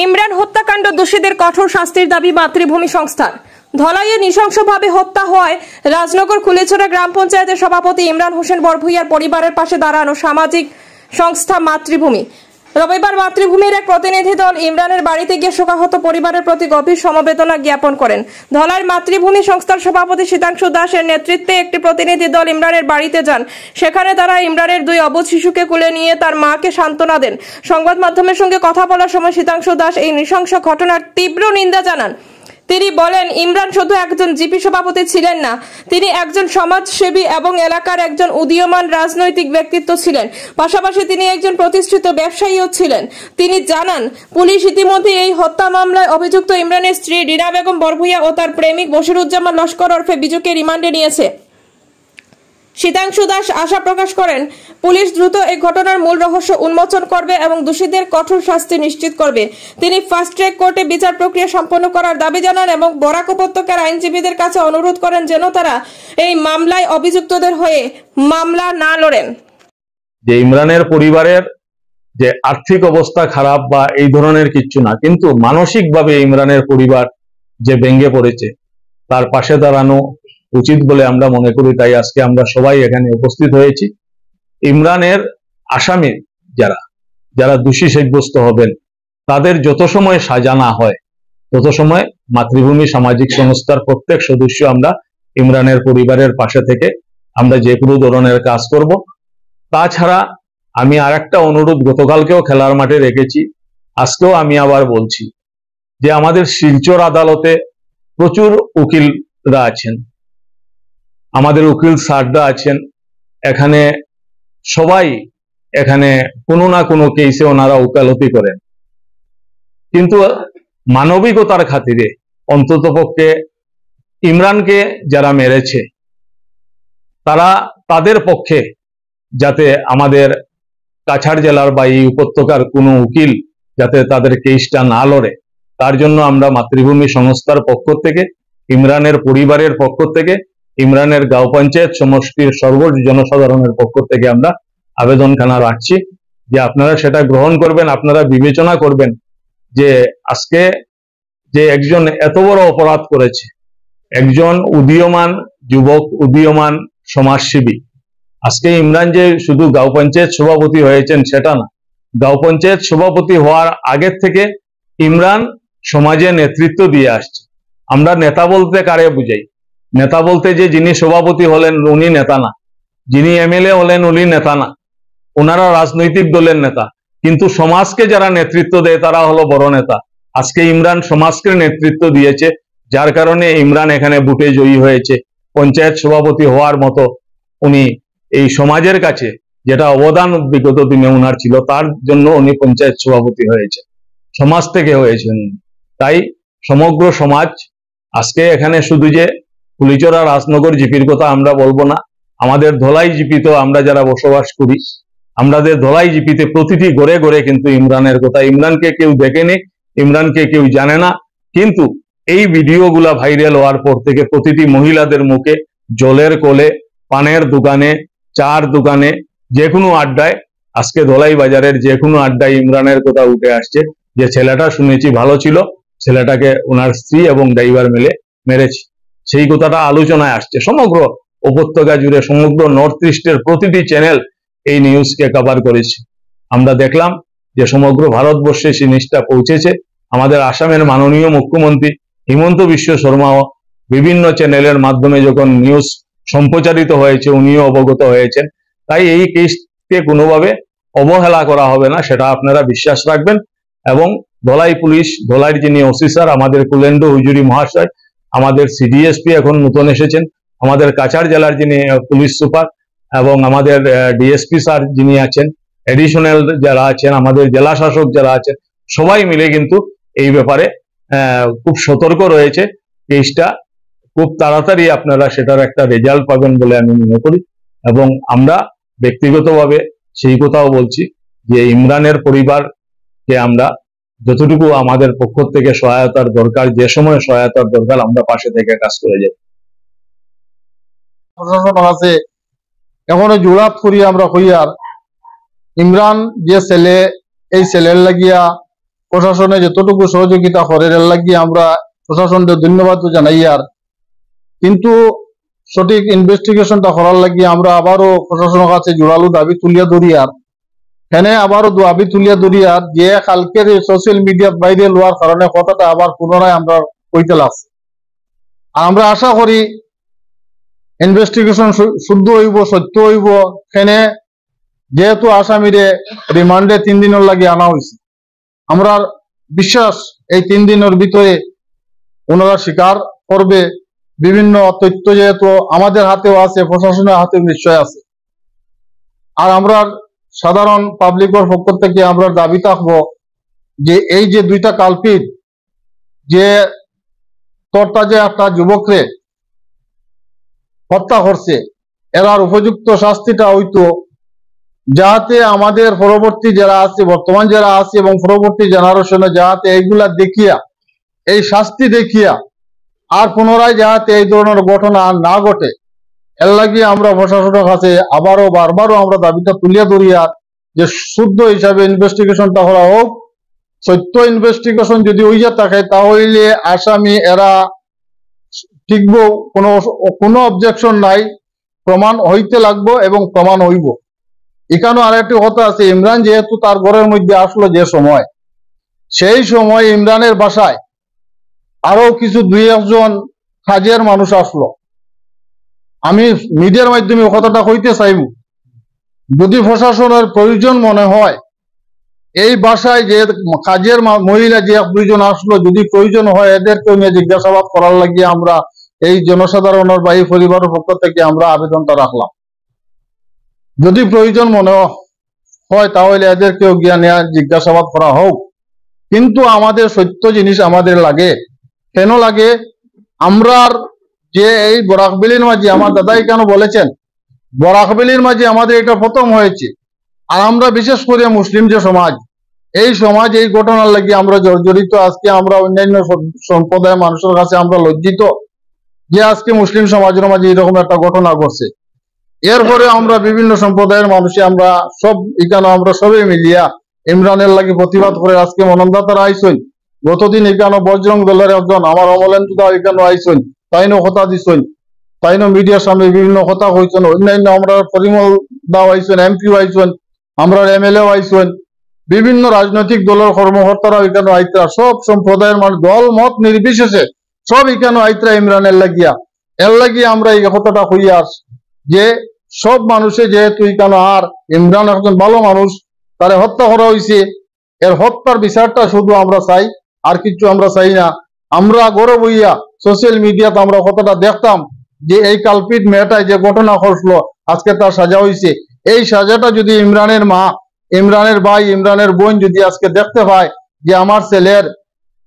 ইমরান হত্যাকাণ্ড দোষীদের কঠোর শাস্তির দাবি মাতৃভূমি সংস্থার। ধলাইয়ে নৃশংসভাবে হত্যা হয় রাজনগর কুলেছড়া গ্রাম পঞ্চায়েতের সভাপতি ইমরান হোসেন বরভূইয়ার পরিবারের পাশে দাঁড়ানো সামাজিক সংস্থা মাতৃভূমি। রবিবার মাতৃভূমির এক প্রতিনিধি দল ইমরানের বাড়িতে গিয়ে শোকাহত পরিবারের প্রতি গভীর সমবেদনা জ্ঞাপন করেন। ধলাইয়ের মাতৃভূমি সংস্থার সভাপতি শীতাংশু দাসের নেতৃত্বে একটি প্রতিনিধি দল ইমরানের বাড়িতে যান। সেখানে তারা ইমরানের দুই অবুঝ শিশুকে কোলে নিয়ে তার মাকে সান্ত্বনা দেন। সংবাদ মাধ্যমের সঙ্গে কথা বলার সময় শীতাংশু দাস এই নৃশংস ঘটনার তীব্র নিন্দা জানান। তিনি বলেন, ইমরান শুধু একজন জিপি সভাপতি ছিলেন না, তিনি একজন সমাজসেবী এবং এলাকার একজন উদীয়মান রাজনৈতিক ব্যক্তিত্ব ছিলেন। পাশাপাশি তিনি একজন প্রতিষ্ঠিত ব্যবসায়ীও ছিলেন। তিনি জানান, পুলিশ ইতিমধ্যে এই হত্যা মামলায় অভিযুক্ত ইমরানের স্ত্রী রিনা বেগম বরভূইয়া ও তার প্রেমিক বশিরুজ্জামান লস্কর ওরফে বিজুকে রিমান্ডে নিয়েছে। শীতাংশু দাস আশা প্রকাশ করেন, পুলিশ দ্রুত এই ঘটনার মূল রহস্য উন্মোচন করবে এবং দোষীদের কঠোর শাস্তি নিশ্চিত করবে। তিনি ফাস্ট ট্র্যাক কোর্টে বিচার প্রক্রিয়া সম্পন্ন করার দাবি জানান এবং বরাক উপত্যকার আইনজীবীদের কাছে অনুরোধ করেন যেন তারা এই মামলায় অভিযুক্তদের হয়ে মামলা না লড়েন। যে ইমরানের পরিবারের যে আর্থিক অবস্থা খারাপ বা এই ধরনের কিছু না, কিন্তু মানসিকভাবে ইমরানের পরিবার যে ভেঙে পড়েছে তার পাশে দাঁড়ানো উচিত বলে আমরা মনে করি। তাই আজকে আমরা সবাই এখানে উপস্থিত হয়েছি। ইমরানের আসামি যারা যারা দোষী সাব্যস্ত হবেন তাদের যত সময় সাজা না হয় তত সময় মাতৃভূমি সামাজিক সংস্থার প্রত্যেক সদস্য আমরা ইমরানের পরিবারের পাশে থেকে আমরা যে কোনো ধরনের কাজ করব। তাছাড়া আমি আরেকটা অনুরোধ গতকালকেও খেলার মাঠে রেখেছি, আজকেও আমি আবার বলছি যে আমাদের শিলচর আদালতে প্রচুর উকিলরা আছেন, আমাদের উকিল স্যাররা আছেন, এখানে সবাই এখানে কোনো না কোনো কেসে ওনারা উকালতি করেন, কিন্তু মানবিকতার খাতিরে অন্ততপক্ষে ইমরানকে যারা মেরেছে তাদের পক্ষে যাতে আমাদের কাছাড় জেলার বা এই উপত্যকার কোনো উকিল যাতে তাদের কেসটা না লড়ে, তার জন্য আমরা মাতৃভূমি সংস্থার পক্ষ থেকে, ইমরানের পরিবারের পক্ষ থেকে, ইমরানের গাঁও পঞ্চায়েত সমষ্টির সর্ব জনসাধারণের পক্ষ থেকে আমরা আবেদনখানা রাখছি যে আপনারা সেটা গ্রহণ করবেন। আপনারা বিবেচনা করবেন যে আজকে যে একজন এত বড় অপরাধ করেছে, একজন উদীয়মান যুবক, উদীয়মান সমাজসেবী, আজকে ইমরান যে শুধু গাঁও পঞ্চায়েত সভাপতি হয়েছেন সেটা না, গাঁও পঞ্চায়েত সভাপতি হওয়ার আগের থেকে ইমরান সমাজে নেতৃত্ব দিয়ে আসছে। আমরা নেতা বলতে কারে বুঝাই? নেতা বলতে যে যিনি সভাপতি হলেন উনি নেতা না, যিনি এমএলএ হলেন উনি নেতা না, ওনারা রাজনৈতিক দলের নেতা, কিন্তু সমাজকে যারা নেতৃত্ব দেয় তারা হলো বড় নেতা। আজকে ইমরান সমাজকে নেতৃত্ব দিয়েছে, যার কারণে ইমরান এখানে ভোটে জয়ী হয়েছে। পঞ্চায়েত সভাপতি হওয়ার মতো উনি এই সমাজের কাছে যেটা অবদান বিগত দিনে উনার ছিল তার জন্য উনি পঞ্চায়েত সভাপতি হয়েছে, সমাজ থেকে হয়েছেন। তাই সমগ্র সমাজ আজকে এখানে শুধু যে কুলিচড়া রাজনগর জিপির কথা আমরা বলবো না, আমাদের ধলাই জিপিতেও আমরা যারা বসবাস করি, আমাদের ধলাই জিপিতে প্রতিটি ঘরে ঘরে কিন্তু ইমরানের কথা, ইমরানকে কেউ দেখেনি, ইমরানকে কেউ জানে না, কিন্তু এই ভিডিওগুলা ভাইরাল হওয়ার পর থেকে প্রতিটি মহিলাদের মুখে জলের কোলে, পানের দোকানে, চার দোকানে, যে কোনো আড্ডায়, আজকে ধলাই বাজারের যে কোনো আড্ডায় ইমরানের কথা উঠে আসছে যে ছেলেটা শুনেছি ভালো ছিল, ছেলেটাকে ওনার স্ত্রী এবং ড্রাইভার মিলে মেরেছে। সেই কথাটা আলোচনায় আসছে সমগ্র উপত্যকা জুড়ে, সমগ্র নর্থ ইস্টের প্রতিটি চ্যানেল এই নিউজকে কভার করেছে। আমরা দেখলাম যে সমগ্র ভারতবর্ষে সেই নিউজটা পৌঁছেছে। আমাদের আসামের মাননীয় মুখ্যমন্ত্রী হিমন্ত বিশ্ব শর্মাও বিভিন্ন চ্যানেলের মাধ্যমে যখন নিউজ সম্প্রচারিত হয়েছে উনিও অবগত হয়েছেন। তাই এই কেসকে কোনোভাবে অবহেলা করা হবে না, সেটা আপনারা বিশ্বাস রাখবেন। এবং ধলাই পুলিশ, ধলাইয়ের যিনি ওসি স্যার আমাদের কুলেন্দ্র হুজুরি মহাশয়, আমাদের সিডিএসপি এখন নতুন এসেছেন, আমাদের কাছাড় জেলার যিনি পুলিশ সুপার এবং আমাদের ডিএসপি স্যার যিনি আছেন, এডিশনাল যারা আছেন, আমাদের জেলা শাসক যারা আছেন, সবাই মিলে কিন্তু এই ব্যাপারে খুব সতর্ক রয়েছে। কেসটা খুব তাড়াতাড়ি আপনারা সেটার একটা রেজাল্ট পাবেন বলে আমি মনে করি। এবং আমরা ব্যক্তিগতভাবে সেই কথাও বলছি যে ইমরানের পরিবারকে আমরা যতটুকু আমাদের পক্ষ থেকে সহায়তার দরকার, যে সময় সহায়তার দরকার আমরা পাশে থেকে কাজ করে যাই। প্রশাসন আছে এখনো জোড়াত করি আমরা হইয়ার ইমরান যে ছেলে, এই ছেলের লাগিয়া প্রশাসনে যতটুকু সহযোগিতা করে এর লাগি আমরা প্রশাসনকে ধন্যবাদ জানাই। আর কিন্তু সঠিক ইনভেস্টিগেশনটা করার লাগি আমরা আবারও প্রশাসনের কাছে জোরালো দাবি তুলিয়া ধরি। আর এখানে আবারও দাবি তুলিয়া ধরি আর যে কালকের সোশ্যাল মিডিয়ার বাইরে লওয়ার কারণে কথাটা আবার পুনরায় আমরা কইতে লাগছে। আর আমরা আশা করি ইনভেস্টিগেশন শুদ্ধ হইব, সত্য হইব। এখানে যেহেতু আসামিরে রিমান্ডে 3 দিনের লাগে আনা হয়েছে, আমরা বিশ্বাস এই 3 দিনের ভিতরে ওনারা স্বীকার করবে। বিভিন্ন তথ্য যেহেতু আমাদের হাতেও আছে, প্রশাসনের হাতেও নিশ্চয় আছে। আর আমরা সাধারণ পাবলিকের পক্ষ থেকে আমরা দাবি থাকবো যে এই যে 2টা কালপিট যে তরতাজা একটা যুবকরে হত্যা করছে, এরার উপযুক্ত শাস্তিটা হইতো, যাতে আমাদের পরবর্তী যারা আছে, বর্তমান যারা আছে এবং পরবর্তী জেনারেশনে যাতে এইগুলা দেখিয়া, এই শাস্তি দেখিয়া আর পুনরায় যাতে এই ধরনের ঘটনা না ঘটে, এর লাগি আমরা প্রশাসনের কাছে বারবারও আমরা দাবিটা তুলিয়া ধরি। আর যে শুদ্ধ হিসাবে ইনভেস্টিগেশনটা করা হোক, সত্য ইনভেস্টিগেশন যদি হইয়া থাকে তাহলে আসামি এরা টিকব, কোনো অবজেকশন নাই, প্রমাণ হইতে লাগবো এবং প্রমাণ হইব। এখানেও আরেকটি কথা আছে, ইমরান যেহেতু তার ঘরের মধ্যে আসলো যে সময়, সেই সময় ইমরানের বাসায় আরো কিছু 2-1 কাজের মানুষ আসলো। আমি মিডিয়ার মাধ্যমে কথাটা কইতে চাইব, যদি প্রশাসনের প্রয়োজন মনে হয় এই বাসায় যে কাজের মহিলা যে 1-2 আসলো, যদি প্রয়োজন হয় এদেরকে নিয়ে জিজ্ঞাসাবাদ করার লাগিয়ে আমরা এই জনসাধারণের বা এই পরিবারের পক্ষ থেকে আমরা আবেদনটা রাখলাম। যদি প্রয়োজন মনে হয় তাহলে এদেরকেও গিয়া নেওয়া জিজ্ঞাসাবাদ করা হোক। কিন্তু আমাদের সত্য জিনিস আমাদের লাগে। কেন লাগে? আমরা যে এই বরাকবেলির মাঝে আমার দাদাই কেন বলেছেন, বরাকবেলির মাঝে আমাদের এটা প্রথম হয়েছে। আর আমরা বিশেষ করে মুসলিম যে সমাজ, এই সমাজ এই ঘটনার লাগি আমরা জড়িত। আজকে আমরা অন্যান্য সম্প্রদায়ের মানুষের কাছে আমরা লজ্জিত যে আজকে মুসলিম সমাজের মাঝে এরকম একটা ঘটনা ঘটছে। এরপরে আমরা বিভিন্ন সম্প্রদায়ের মানুষে আমরা সব এখানে আমরা সবাই মিলিয়া ইমরানের লাগি প্রতিবাদ করে আজকে মনন্দাতারা আইসন। গতদিন এখানে বজরং দলের একজন আমার অমলেন্দু দা এখানে আইসন, তাইনও কথা দিচ্ছেন, তাইনও মিডিয়ার সামনে বিভিন্ন কথা কইছেন। অন্যান্য আমরা পরিমল দাও আইসন, এমপিও আইসন, আমরা এমএলএও আইসন, বিভিন্ন রাজনৈতিক দলের কর্মকর্তারা এখানে আইতরা, সব সম্প্রদায়ের মানুষ দল মত নির্বিশেষে সব এখানে আইতরা ইমরানের লাগিয়া। এর লাগিয়ে আমরা এই কথাটা কইয়া আস যে সব মানুষে যেহেতু এখানে আর ইমরান একজন ভালো মানুষ, তারে হত্যা করা হয়েছে, এর হত্যার বিচারটা শুধু আমরা চাই, আর কিছু আমরা চাই না। আমরা গৌরব হইয়া সোশ্যাল মিডিয়াতে আমরা কথাটা দেখতাম যে এই কালপিট মেয়েটায় যে ঘটনা ঘটলো, আজকে তার সাজা হয়েছে। এই সাজাটা যদি ইমরানের মা, ইমরানের ভাই, ইমরানের বোন যদি আজকে দেখতে পায় যে আমার ছেলের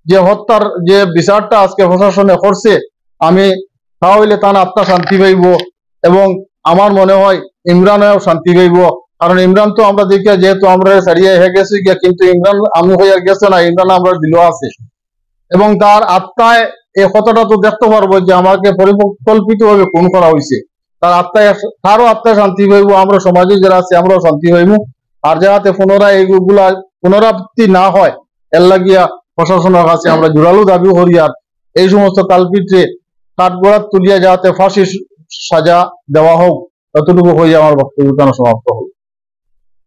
যে হত্যার যে বিচারটা আজকে প্রশাসনে করছে, আমি তাহলে তার আত্মা শান্তি পাইব এবং আমার মনে হয় ইমরানেও শান্তি পাইব। কারণ ইমরান তো আমরা দেখি যেহেতু আমরা ছাড়িয়ে হয়ে গেছি গিয়া, কিন্তু ইমরান আমি হয়ে গেছে না, ইমরান আমরা দিল আছে এবং তার আত্মায় এই কথাটা তো দেখতে পারবো যে আমাকে পরিকল্পিত ভাবে খুন করা হয়েছে। তার আত্মায়, তারও আত্মায় শান্তি পাইব, আমরা সমাজে যারা আছে আমরাও শান্তি পাইব। আর যাতে পুনরায় এইগুলা পুনরাবৃত্তি না হয় এর লাগিয়া প্রশাসনের কাছে আমরা জোরালো দাবি করি। আর এই সমস্ত কালপিটে কাঠগড়াত তুলিয়া যাতে ফাঁসির সাজা দেওয়া হোক, ততটুকু হয়ে আমার বক্তব্য সমাপ্ত হোক।